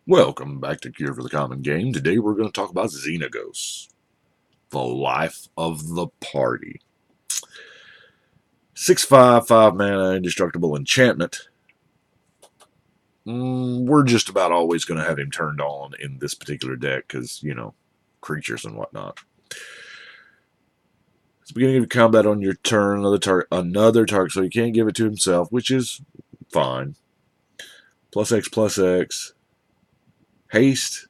Welcome back to Cure for the Common Game. Today we're going to talk about Xenagos, the life of the party. 6/5, 5 mana, indestructible enchantment. We're just about always going to have him turned on in this particular deck because, creatures and whatnot. It's the beginning of combat on your turn, another target, so he can't give it to himself, which is fine. +X/+X. Haste.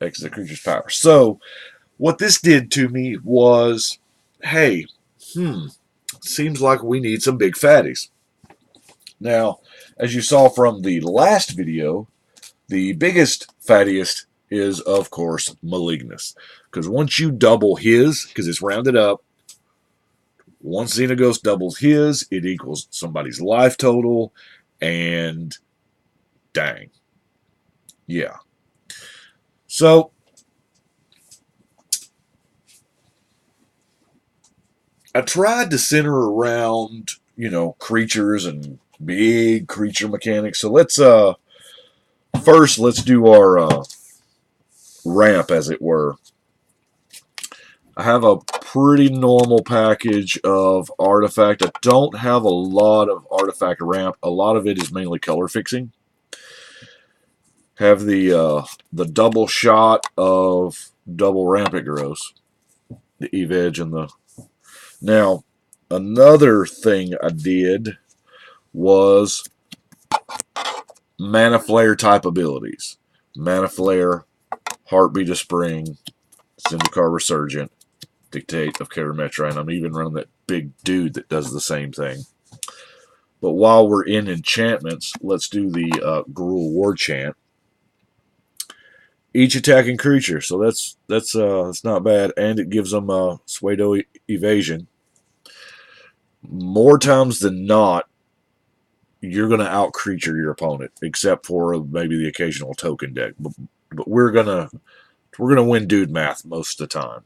X is the creature's power. So, what this did to me was, hey, seems like we need some big fatties. Now, as you saw from the last video, the biggest, fattiest is, of course, Malignus. Because once you double his, because it's rounded up, once Xenagos doubles his, it equals somebody's life total, and dang. Yeah. So, I tried to center around, creatures and big creature mechanics. So let's do our ramp, as it were. I have a pretty normal package of artifact. I don't have a lot of artifact ramp. A lot of it is mainly color fixing. Have the double shot of double ramp it grows. The Eve Edge and the... Now, another thing I did was Mana Flare type abilities. Mana Flare, Heartbeat of Spring, Zendikar Resurgent, Dictate of Karametra, and I'm even running that big dude that does the same thing. But while we're in enchantments, let's do the Gruul War Chant. Each attacking creature, so that's not bad, and it gives them pseudo evasion. More times than not, you're going to out-creature your opponent, except for maybe the occasional token deck. But we're gonna win dude math most of the time.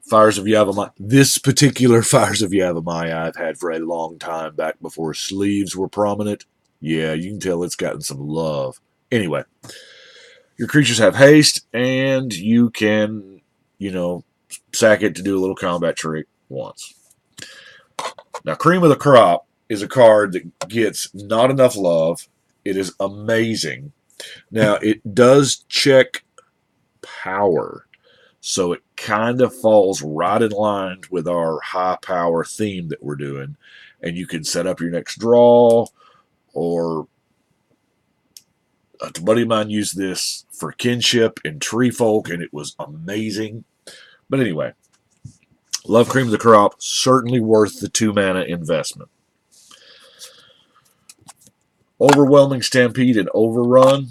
Fires of Yavimaya. This particular Fires of Yavimaya I've had for a long time, back before sleeves were prominent. Yeah, you can tell it's gotten some love. Anyway, your creatures have haste, and you can, sack it to do a little combat trick once. Now, Cream of the Crop is a card that gets not enough love. It is amazing. Now, it does check power, so it kind of falls right in line with our high power theme that we're doing. And you can set up your next draw, or a buddy of mine used this for Kinship and Tree Folk, and it was amazing. But anyway, love Cream of the Crop. Certainly worth the 2 mana investment. Overwhelming Stampede and Overrun.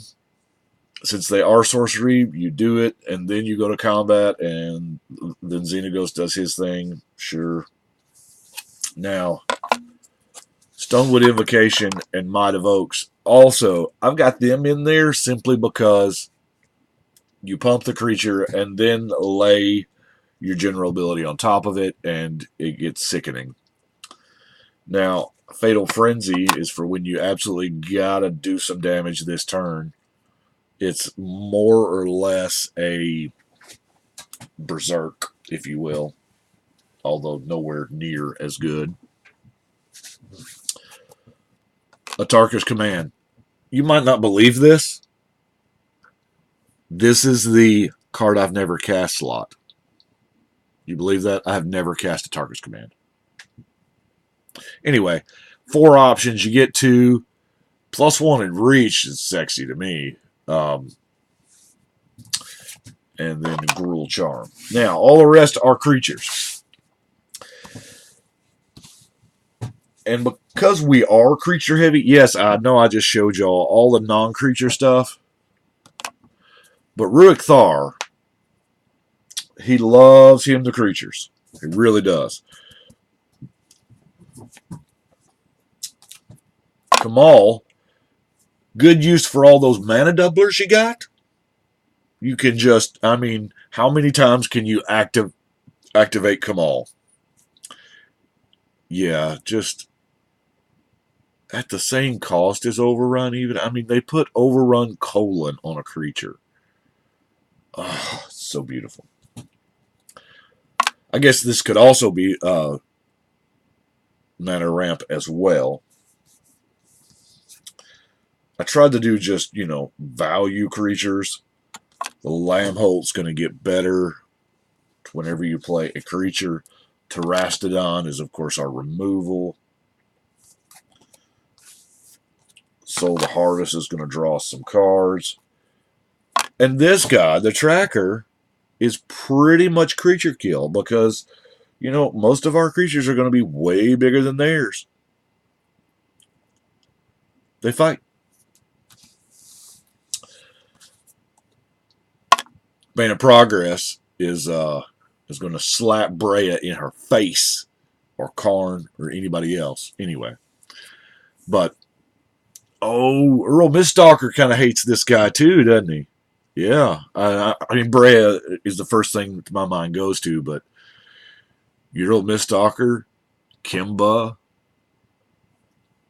Since they are sorcery, you do it, and then you go to combat, and then Xenagos does his thing. Sure. Now, Stonewood Invocation and Might of Oaks. Also, I've got them in there simply because you pump the creature and then lay your general ability on top of it, and it gets sickening. Now, Fatal Frenzy is for when you absolutely gotta do some damage this turn. It's more or less a berserk, if you will, although nowhere near as good. Atarka's Command. You might not believe this. This is the card I've never cast slot. You believe that? I have never cast Atarka's Command. Anyway, 4 options. You get 2. +1 and Reach is sexy to me. And then Gruul Charm. Now, all the rest are creatures. And because we are creature heavy, yes, I know I just showed y'all all the non-creature stuff. But Ruik Thar, he loves him the creatures. He really does. Kamal, good use for all those mana doublers you got. You can just, how many times can you activate Kamal? Yeah, just at the same cost as Overrun even. I mean, they put Overrun : on a creature. Oh, so beautiful. I guess this could also be mana ramp as well. I tried to do just, value creatures. The Lambholt's going to get better whenever you play a creature. Terastodon is, of course, our removal. Soul the Harvest is going to draw some cards. And this guy, the Tracker, is pretty much creature kill because, most of our creatures are going to be way bigger than theirs. They fight. Bane of Progress is going to slap Brea in her face, or Karn, or anybody else. Anyway. But, Earl Miststalker kind of hates this guy too, doesn't he? Yeah. I mean, Brea is the first thing that my mind goes to, but Earl Miststalker, Kimba,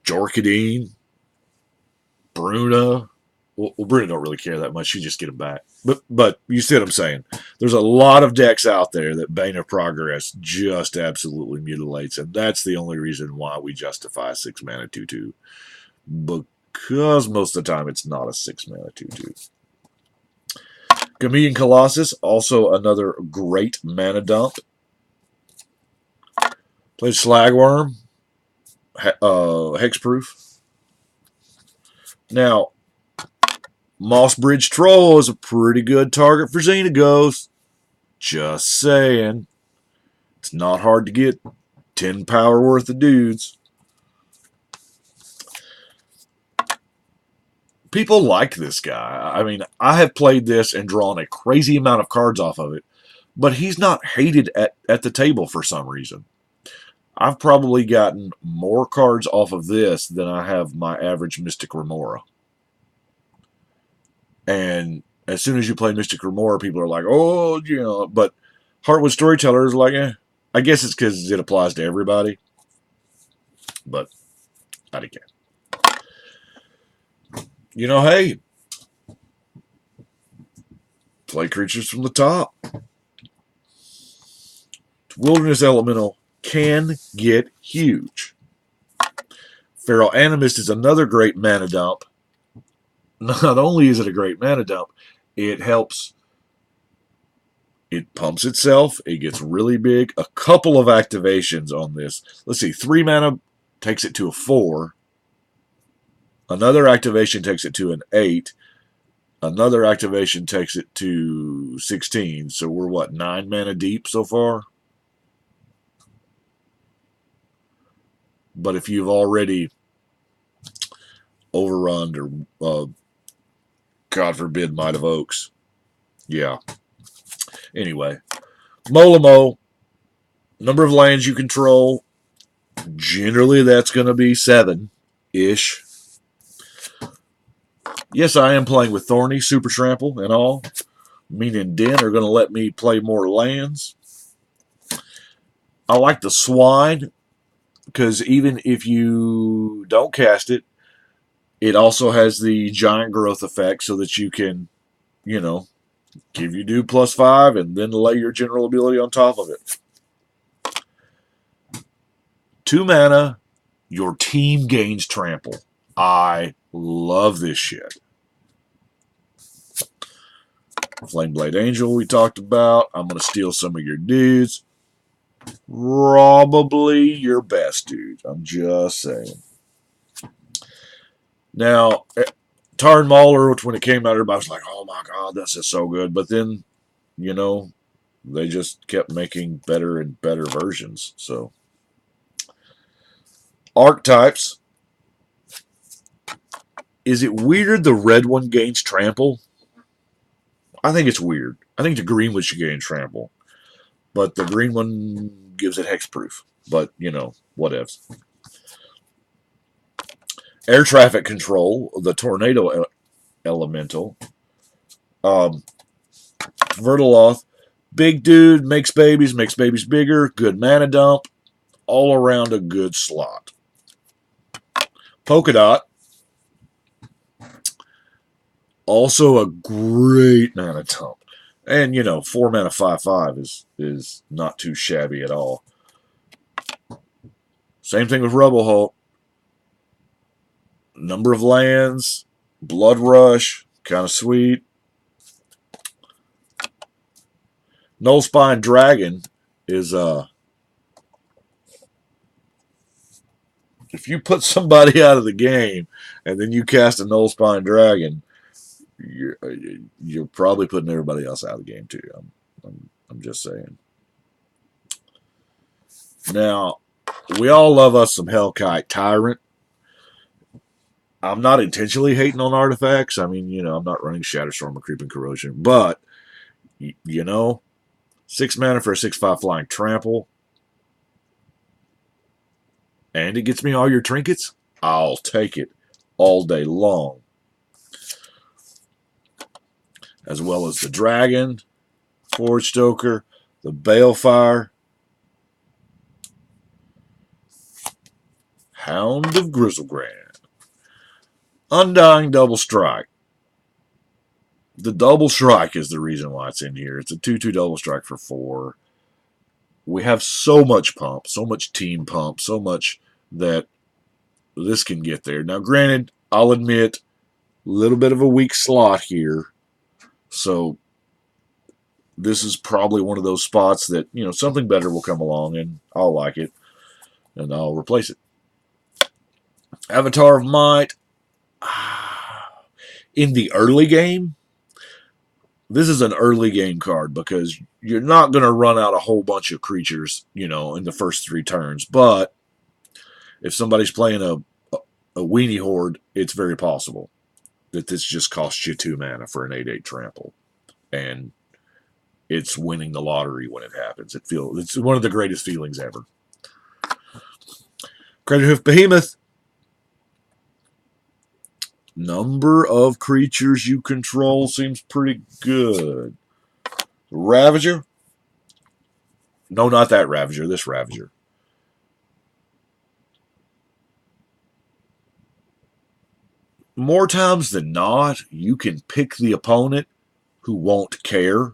Jorkadine, Bruna. Well, Bruna don't really care that much. You just get him back. But you see what I'm saying. There's a lot of decks out there that Bane of Progress just absolutely mutilates, and that's the only reason why we justify 6 mana 2/2. Because most of the time it's not a 6 mana 2/2. Chameleon Colossus, also another great mana dump. Plays Slagworm, Hexproof. Now, Mossbridge Troll is a pretty good target for Xenagos. Just saying. It's not hard to get 10 power worth of dudes. People like this guy. I mean, I have played this and drawn a crazy amount of cards off of it, but he's not hated at the table for some reason. I've probably gotten more cards off of this than I have my average Mystic Remora. And as soon as you play Mystic Remora, people are like, oh, but Heartwood Storyteller is like, I guess it's because it applies to everybody. But not again. Hey, play creatures from the top. Wilderness Elemental can get huge. Feral Animus is another great mana dump. Not only is it a great mana dump, it helps. It pumps itself. It gets really big. A couple of activations on this. Let's see. 3 mana takes it to a 4. Another activation takes it to an 8. Another activation takes it to 16. So we're, 9 mana deep so far? But if you've already overrun or, God forbid, Might of Oaks. Yeah. Anyway. Molimo. Number of lands you control. Generally, that's going to be 7-ish. Yes, I am playing with Thorny, Super Trample, and all. Mean and Den are going to let me play more lands. I like the Swine, because even if you don't cast it, it also has the giant growth effect so that you can, give you do +5 and then lay your general ability on top of it. 2 mana, your team gains trample. I love this shit. Flameblade Angel we talked about. I'm going to steal some of your dudes. Probably your best dude. I'm just saying. Now, Tarn Mauler, which when it came out, everybody was like, oh my god, this is so good. But then, they just kept making better and better versions. So, Archetypes. Is it weird the red one gains trample? I think it's weird. I think the green one should gain trample. But the green one gives it hexproof. But, whatevs. Air traffic control, the tornado elemental. Vertaloth, big dude, makes babies bigger, good mana dump. All around a good slot. Polka Dot. Also a great mana dump. And, 4 mana 5/5 is not too shabby at all. Same thing with Rebel Hulk. Number of lands, Blood Rush, kind of sweet. Nullspine Dragon is if you put somebody out of the game and then you cast a Nullspine Dragon, you're probably putting everybody else out of the game too. I'm just saying. Now, we all love us some Hellkite Tyrant. I'm not intentionally hating on artifacts. I mean, I'm not running Shatterstorm or Creeping Corrosion, but 6 mana for a 6/5 flying trample, and it gets me all your trinkets. I'll take it all day long. As well as the Dragon, Forge Stoker, the Balefire, Hound of Grizzlegrand, Undying Double Strike. The Double Strike is the reason why it's in here. It's a 2/2 Double Strike for 4. We have so much pump, so much team pump, so much that this can get there. Now, granted, I'll admit, a little bit of a weak slot here. So this is probably one of those spots that, something better will come along and I'll like it and I'll replace it. Avatar of Might. In the early game, this is an early game card because you're not going to run out a whole bunch of creatures, in the first 3 turns. But if somebody's playing a weenie horde, it's very possible that this just costs you 2 mana for an 8/8 trample. And it's winning the lottery when it happens. It's one of the greatest feelings ever. Craterhoof Behemoth. Number of creatures you control seems pretty good. Ravager. No, not that Ravager. This Ravager. More times than not, you can pick the opponent who won't care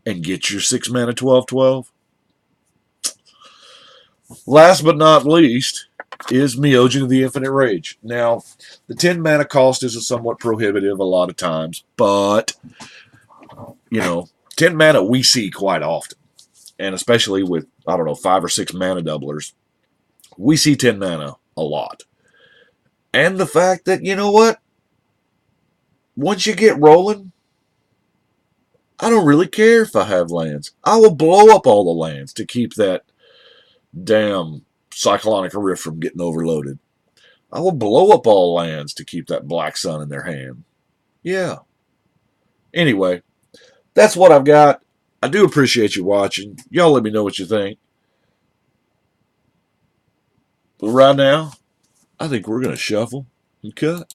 and get your 6 mana 12/12. Last but not least is Myojin of the Infinite Rage. Now, the 10 mana cost is somewhat prohibitive a lot of times, but 10 mana we see quite often. And especially with, 5 or 6 mana doublers, we see 10 mana a lot. And the fact that, once you get rolling, I don't really care if I have lands. I will blow up all the lands to keep that damn Cyclonic Rift from getting overloaded. I will blow up all lands to keep that Black Sun in their hand. Yeah. Anyway, that's what I've got. I do appreciate you watching. Y'all let me know what you think. But right now, I think we're going to shuffle and cut.